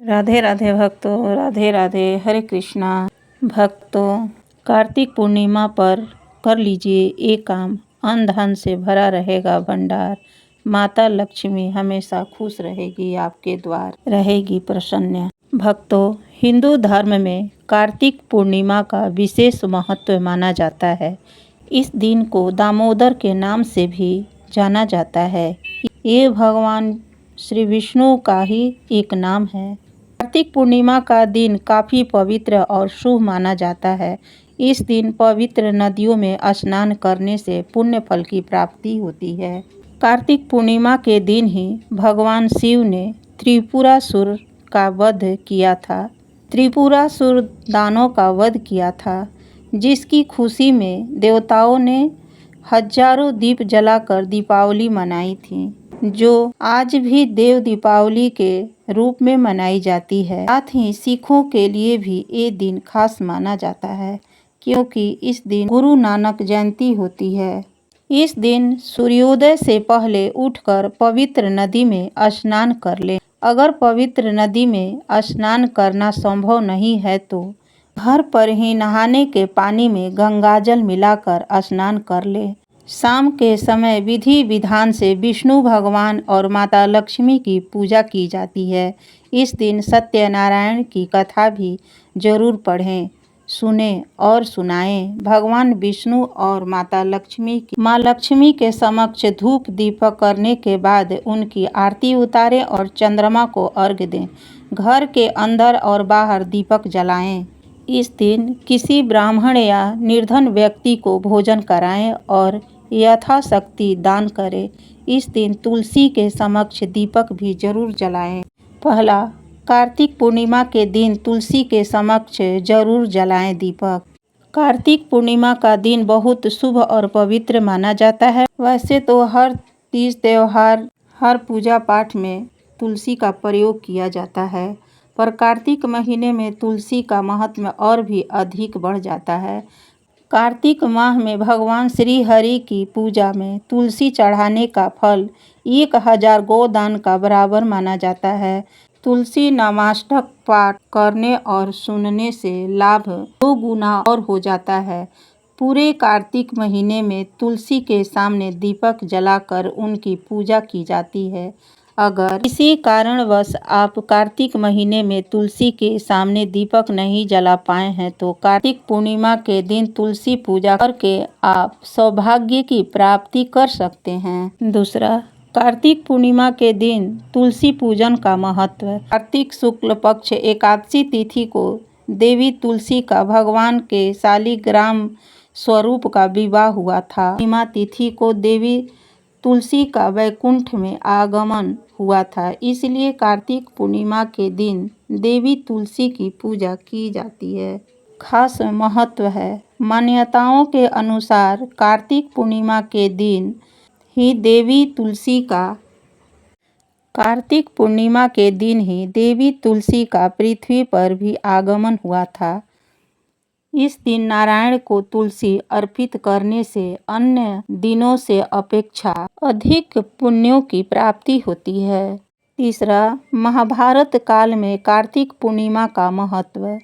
राधे राधे भक्तों, राधे राधे, हरे कृष्णा। भक्तों, कार्तिक पूर्णिमा पर कर लीजिए एक काम, अन्न धन से भरा रहेगा भंडार। माता लक्ष्मी हमेशा खुश रहेगी, आपके द्वार रहेगी प्रसन्न। भक्तों, हिंदू धर्म में कार्तिक पूर्णिमा का विशेष महत्व माना जाता है। इस दिन को दामोदर के नाम से भी जाना जाता है। ये भगवान श्री विष्णु का ही एक नाम है। कार्तिक पूर्णिमा का दिन काफ़ी पवित्र और शुभ माना जाता है। इस दिन पवित्र नदियों में स्नान करने से पुण्य फल की प्राप्ति होती है। कार्तिक पूर्णिमा के दिन ही भगवान शिव ने त्रिपुरासुर का वध किया था। त्रिपुरासुर दानों का वध किया था, जिसकी खुशी में देवताओं ने हजारों दीप जलाकर दीपावली मनाई थी, जो आज भी देव दीपावली के रूप में मनाई जाती है। साथ ही सिखों के लिए भी ये दिन खास माना जाता है, क्योंकि इस दिन गुरु नानक जयंती होती है। इस दिन सूर्योदय से पहले उठकर पवित्र नदी में स्नान कर लें। अगर पवित्र नदी में स्नान करना संभव नहीं है तो घर पर ही नहाने के पानी में गंगाजल मिलाकर स्नान कर लें। शाम के समय विधि विधान से विष्णु भगवान और माता लक्ष्मी की पूजा की जाती है। इस दिन सत्यनारायण की कथा भी जरूर पढ़ें, सुने और सुनाएं। भगवान विष्णु और माता लक्ष्मी की माँ लक्ष्मी के समक्ष धूप दीपक करने के बाद उनकी आरती उतारें और चंद्रमा को अर्घ्य दें। घर के अंदर और बाहर दीपक जलाएं। इस दिन किसी ब्राह्मण या निर्धन व्यक्ति को भोजन कराएं और यथाशक्ति दान करें। इस दिन तुलसी के समक्ष दीपक भी जरूर जलाएं। पहला, कार्तिक पूर्णिमा के दिन तुलसी के समक्ष जरूर जलाएं दीपक। कार्तिक पूर्णिमा का दिन बहुत शुभ और पवित्र माना जाता है। वैसे तो हर तीज त्योहार, हर पूजा पाठ में तुलसी का प्रयोग किया जाता है, पर कार्तिक महीने में तुलसी का महत्व और भी अधिक बढ़ जाता है। कार्तिक माह में भगवान श्री हरि की पूजा में तुलसी चढ़ाने का फल 1000 गोदान का बराबर माना जाता है। तुलसी नामाष्टक पाठ करने और सुनने से लाभ 2 गुना और हो जाता है। पूरे कार्तिक महीने में तुलसी के सामने दीपक जलाकर उनकी पूजा की जाती है। अगर किसी कारणवश आप कार्तिक महीने में तुलसी के सामने दीपक नहीं जला पाए हैं तो कार्तिक पूर्णिमा के दिन तुलसी पूजा करके आप सौभाग्य की प्राप्ति कर सकते हैं। दूसरा, कार्तिक पूर्णिमा के दिन तुलसी पूजन का महत्व। कार्तिक शुक्ल पक्ष एकादशी तिथि को देवी तुलसी का भगवान के शालिग्राम स्वरूप का विवाह हुआ था। पूर्णिमा तिथि को देवी तुलसी का वैकुंठ में आगमन हुआ था, इसलिए कार्तिक पूर्णिमा के दिन देवी तुलसी की पूजा की जाती है। खास महत्व है। मान्यताओं के अनुसार कार्तिक पूर्णिमा के दिन ही देवी तुलसी का पृथ्वी पर भी आगमन हुआ था। इस दिन नारायण को तुलसी अर्पित करने से अन्य दिनों से अपेक्षा अधिक पुण्यों की प्राप्ति होती है। तीसरा, महाभारत काल में कार्तिक पूर्णिमा का महत्व।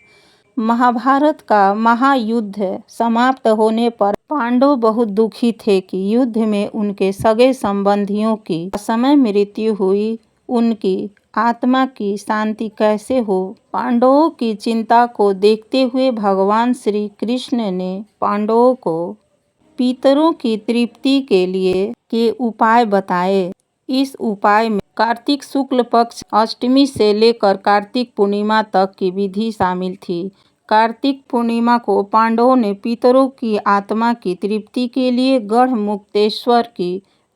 महाभारत का महायुद्ध समाप्त होने पर पांडव बहुत दुखी थे कि युद्ध में उनके सगे संबंधियों की असमय मृत्यु हुई। उनकी आत्मा की शांति कैसे हो। पांडवों की चिंता को देखते हुए भगवान श्री कृष्ण ने पांडवों को पितरों की तृप्ति के उपाय बताए। इस उपाय में कार्तिक शुक्ल पक्ष अष्टमी से लेकर कार्तिक पूर्णिमा तक की विधि शामिल थी। कार्तिक पूर्णिमा को पांडवों ने पितरों की आत्मा की तृप्ति के लिए गढ़ मुक्तेश्वर की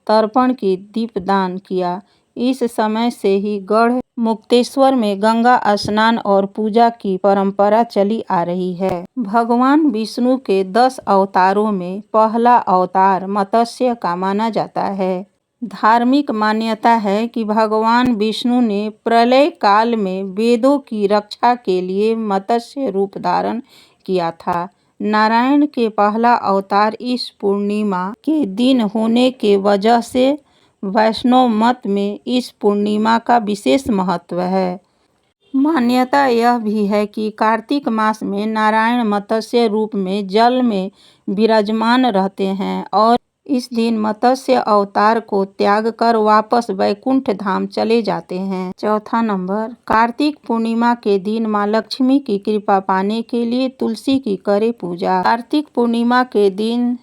तर्पण की दीपदान किया। इस समय से ही गढ़ मुक्तेश्वर में गंगा स्नान और पूजा की परंपरा चली आ रही है। भगवान विष्णु के 10 अवतारों में पहला अवतार मत्स्य का माना जाता है। धार्मिक मान्यता है कि भगवान विष्णु ने प्रलय काल में वेदों की रक्षा के लिए मत्स्य रूप धारण किया था। नारायण के पहला अवतार इस पूर्णिमा के दिन होने के वजह से वैष्णव मत में इस पूर्णिमा का विशेष महत्व है। मान्यता यह भी है कि कार्तिक मास में नारायण मत्स्य रूप में जल में विराजमान रहते हैं और इस दिन मत्स्य अवतार को त्याग कर वापस वैकुंठ धाम चले जाते हैं। चौथा नंबर, कार्तिक पूर्णिमा के दिन माँ लक्ष्मी की कृपा पाने के लिए तुलसी की करें पूजा। कार्तिक पूर्णिमा के दिन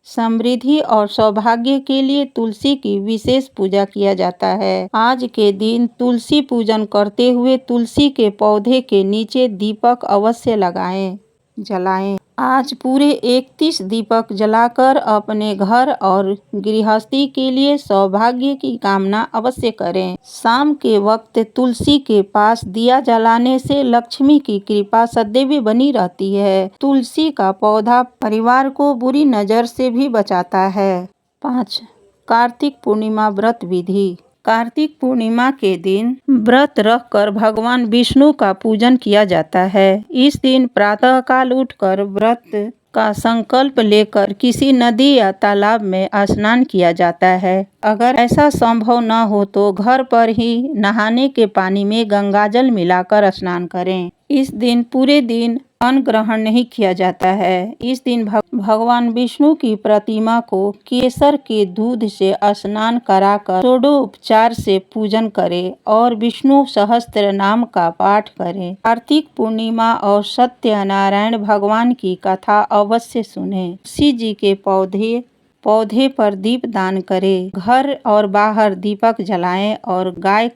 समृद्धि और सौभाग्य के लिए तुलसी की विशेष पूजा किया जाता है। आज के दिन तुलसी पूजन करते हुए तुलसी के पौधे के नीचे दीपक अवश्य जलाएं। आज पूरे 31 दीपक जलाकर अपने घर और गृहस्थी के लिए सौभाग्य की कामना अवश्य करें। शाम के वक्त तुलसी के पास दिया जलाने से लक्ष्मी की कृपा सदैव बनी रहती है। तुलसी का पौधा परिवार को बुरी नजर से भी बचाता है। 5. कार्तिक पूर्णिमा व्रत विधि। कार्तिक पूर्णिमा के दिन व्रत रखकर भगवान विष्णु का पूजन किया जाता है। इस दिन प्रातःकाल उठकर व्रत का संकल्प लेकर किसी नदी या तालाब में स्नान किया जाता है। अगर ऐसा संभव न हो तो घर पर ही नहाने के पानी में गंगाजल मिलाकर स्नान करें। इस दिन पूरे दिन अन्न ग्रहण नहीं किया जाता है। इस दिन भगवान विष्णु की प्रतिमा को केसर के दूध से स्नान कराकर षोडोपचार से पूजन करें और विष्णु सहस्त्र नाम का पाठ करें। कार्तिक पूर्णिमा और सत्यनारायण भगवान की कथा अवश्य सुनें। तुलसी जी के पौधे पर दीप दान करें। घर और बाहर दीपक जलाएं और गाय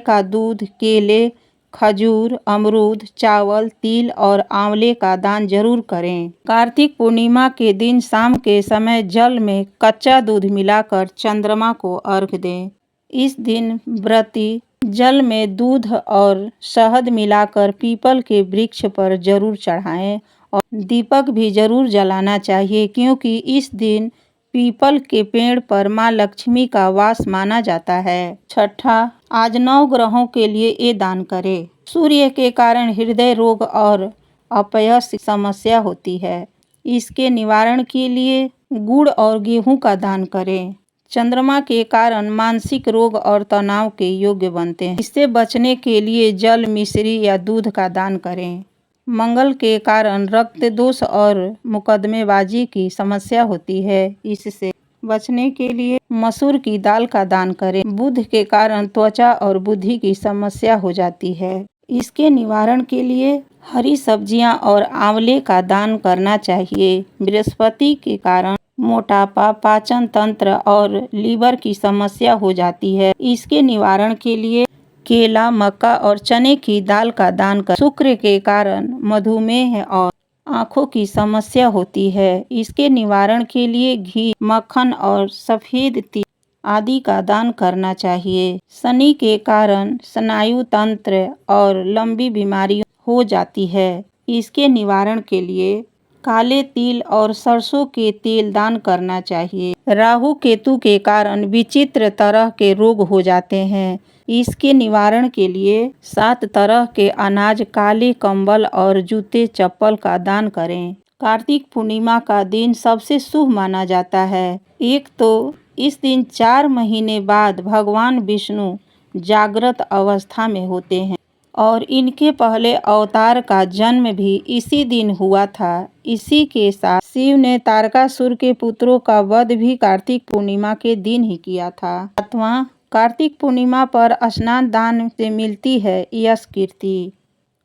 का दूध, केले, खजूर, अमरूद, चावल, तिल और आंवले का दान जरूर करें। कार्तिक पूर्णिमा के दिन शाम के समय जल में कच्चा दूध मिलाकर चंद्रमा को अर्घ्य दें। इस दिन व्रती जल में दूध और शहद मिलाकर पीपल के वृक्ष पर जरूर चढ़ाएं और दीपक भी जरूर जलाना चाहिए, क्योंकि इस दिन पीपल के पेड़ पर माँ लक्ष्मी का वास माना जाता है। 6. आज 9 ग्रहों के लिए ये दान करें। सूर्य के कारण हृदय रोग और अपयश समस्या होती है। इसके निवारण के लिए गुड़ और गेहूं का दान करें। चंद्रमा के कारण मानसिक रोग और तनाव के योग्य बनते हैं। इससे बचने के लिए जल, मिश्री या दूध का दान करें। मंगल के कारण रक्त दोष और मुकदमेबाजी की समस्या होती है। इससे बचने के लिए मसूर की दाल का दान करें। बुध के कारण त्वचा और बुद्धि की समस्या हो जाती है। इसके निवारण के लिए हरी सब्जियां और आंवले का दान करना चाहिए। बृहस्पति के कारण मोटापा, पाचन तंत्र और लीवर की समस्या हो जाती है। इसके निवारण के लिए केला, मक्का और चने की दाल का दान कर। शुक्र के कारण मधुमेह और आँखों की समस्या होती है। इसके निवारण के लिए घी, मक्खन और सफ़ेद तिल आदि का दान करना चाहिए। शनि के कारण स्नायु तंत्र और लंबी बीमारियां हो जाती है। इसके निवारण के लिए काले तिल और सरसों के तेल दान करना चाहिए। राहु केतु के कारण विचित्र तरह के रोग हो जाते हैं। इसके निवारण के लिए 7 तरह के अनाज, काले कंबल और जूते चप्पल का दान करें। कार्तिक पूर्णिमा का दिन सबसे शुभ माना जाता है। एक तो इस दिन 4 महीने बाद भगवान विष्णु जागृत अवस्था में होते हैं और इनके पहले अवतार का जन्म भी इसी दिन हुआ था। इसी के साथ शिव ने तारकासुर के पुत्रों का वध भी कार्तिक पूर्णिमा के दिन ही किया था। 7वां, कार्तिक पूर्णिमा पर स्नान दान से मिलती है यश कीर्ति।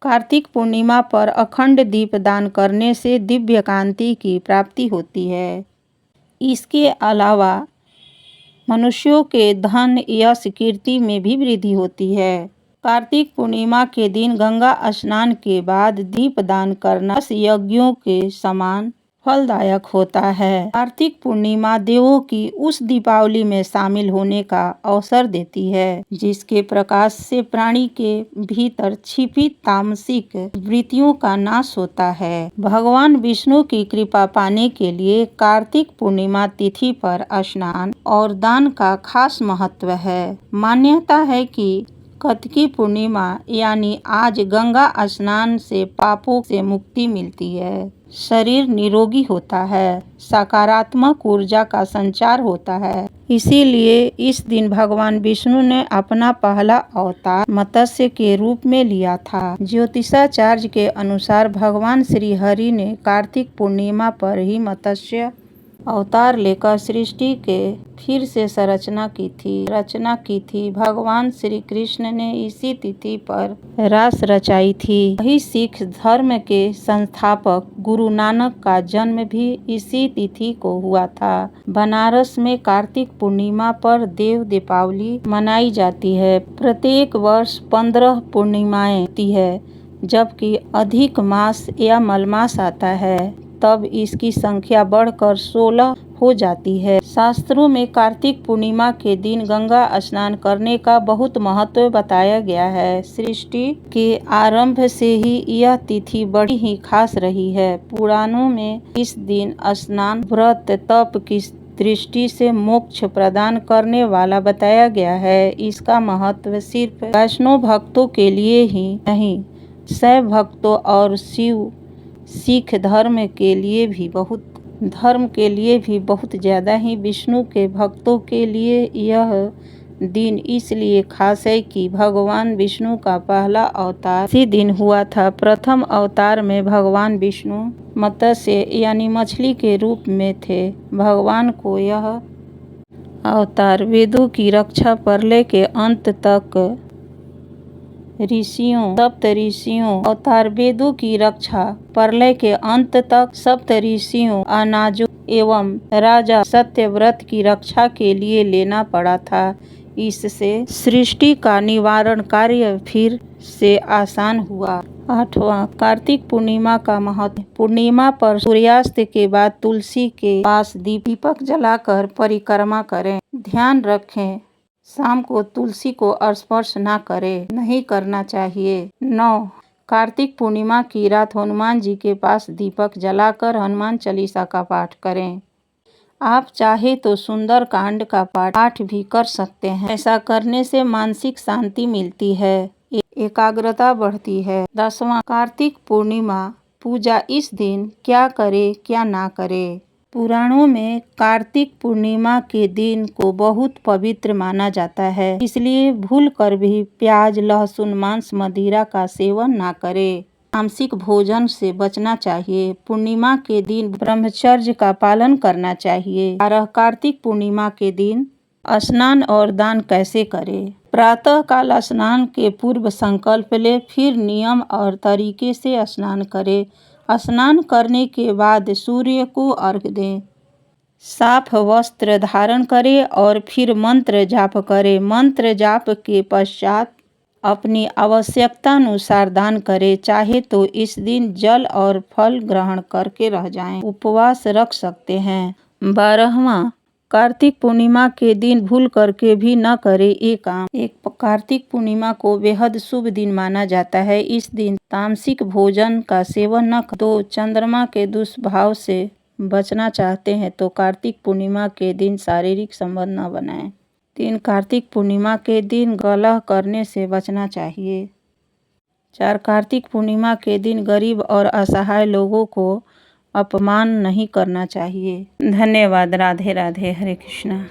कार्तिक पूर्णिमा पर अखंड दीप दान करने से दिव्य कांति की प्राप्ति होती है। इसके अलावा मनुष्यों के धन, यश, कीर्ति में भी वृद्धि होती है। कार्तिक पूर्णिमा के दिन गंगा स्नान के बाद दीप दान करना यज्ञों के समान फलदायक होता है। कार्तिक पूर्णिमा देवों की उस दीपावली में शामिल होने का अवसर देती है जिसके प्रकाश से प्राणी के भीतर छिपी तामसिक वृत्तियों का नाश होता है। भगवान विष्णु की कृपा पाने के लिए कार्तिक पूर्णिमा तिथि पर स्नान और दान का खास महत्व है। मान्यता है कि कार्तिकी पूर्णिमा यानी आज गंगा स्नान से पापों से मुक्ति मिलती है। शरीर निरोगी होता है, सकारात्मक ऊर्जा का संचार होता है। इसीलिए इस दिन भगवान विष्णु ने अपना पहला अवतार मत्स्य के रूप में लिया था। ज्योतिषाचार्य के अनुसार भगवान श्री हरि ने कार्तिक पूर्णिमा पर ही मत्स्य अवतार लेकर सृष्टि के फिर से रचना की थी। भगवान श्री कृष्ण ने इसी तिथि पर रास रचाई थी। वही सिख धर्म के संस्थापक गुरु नानक का जन्म भी इसी तिथि को हुआ था। बनारस में कार्तिक पूर्णिमा पर देव दीपावली मनाई जाती है। प्रत्येक वर्ष 15 पूर्णिमाएं होती है, जबकि अधिक मास या मलमास आता है तब इसकी संख्या बढ़कर 16 हो जाती है। शास्त्रों में कार्तिक पूर्णिमा के दिन गंगा स्नान करने का बहुत महत्व बताया गया है। सृष्टि के आरंभ से ही यह तिथि बड़ी ही खास रही है। पुराणों में इस दिन स्नान व्रत तप की दृष्टि से मोक्ष प्रदान करने वाला बताया गया है। इसका महत्व सिर्फ वैष्णव भक्तों के लिए ही नहीं, शैव भक्तों और सिख धर्म के लिए भी बहुत ज़्यादा ही विष्णु के भक्तों के लिए यह दिन इसलिए खास है कि भगवान विष्णु का पहला अवतार इसी दिन हुआ था। प्रथम अवतार में भगवान विष्णु मत्स्य यानी मछली के रूप में थे। भगवान को यह अवतार वेदों की रक्षा प्रलय के अंत तक सप्त ऋषियों अवतार वेदों की रक्षा प्रलय के अंत तक सप्त ऋषियों, अनाजों एवं राजा सत्यव्रत की रक्षा के लिए लेना पड़ा था। इससे सृष्टि का निवारण कार्य फिर से आसान हुआ। 8वां कार्तिक पूर्णिमा का महत्व। पूर्णिमा पर सूर्यास्त के बाद तुलसी के पास दीपक जलाकर परिक्रमा करें। ध्यान रखें, शाम को तुलसी को स्पर्श नहीं करना चाहिए। 9 कार्तिक पूर्णिमा की रात हनुमान जी के पास दीपक जलाकर हनुमान चालीसा का पाठ करें। आप चाहे तो सुंदर कांड का पाठ भी कर सकते हैं। ऐसा करने से मानसिक शांति मिलती है, एकाग्रता बढ़ती है। 10वां कार्तिक पूर्णिमा पूजा। इस दिन क्या करे क्या ना करे। पुराणों में कार्तिक पूर्णिमा के दिन को बहुत पवित्र माना जाता है, इसलिए भूल कर भी प्याज, लहसुन, मांस, मदिरा का सेवन ना करें। तामसिक भोजन से बचना चाहिए। पूर्णिमा के दिन ब्रह्मचर्य का पालन करना चाहिए। 12 कार्तिक पूर्णिमा के दिन स्नान और दान कैसे करें। प्रातः काल स्नान के पूर्व संकल्प ले, फिर नियम और तरीके से स्नान करें। स्नान करने के बाद सूर्य को अर्घ्य दें। साफ वस्त्र धारण करें और फिर मंत्र जाप करें। मंत्र जाप के पश्चात अपनी आवश्यकता अनुसार दान करें। चाहे तो इस दिन जल और फल ग्रहण करके रह जाएं। उपवास रख सकते हैं। 12वां कार्तिक पूर्णिमा के दिन भूल करके भी न करें ये काम। कार्तिक पूर्णिमा को बेहद शुभ दिन माना जाता है। इस दिन तामसिक भोजन का सेवन न करें। 2 चंद्रमा के दुष्प्रभाव से बचना चाहते हैं तो कार्तिक पूर्णिमा के दिन शारीरिक संबंध न बनाएं। 3 कार्तिक पूर्णिमा के दिन कलह करने से बचना चाहिए। 4 कार्तिक पूर्णिमा के दिन गरीब और असहाय लोगों को अपमान नहीं करना चाहिए। धन्यवाद। राधे राधे। हरे कृष्णा।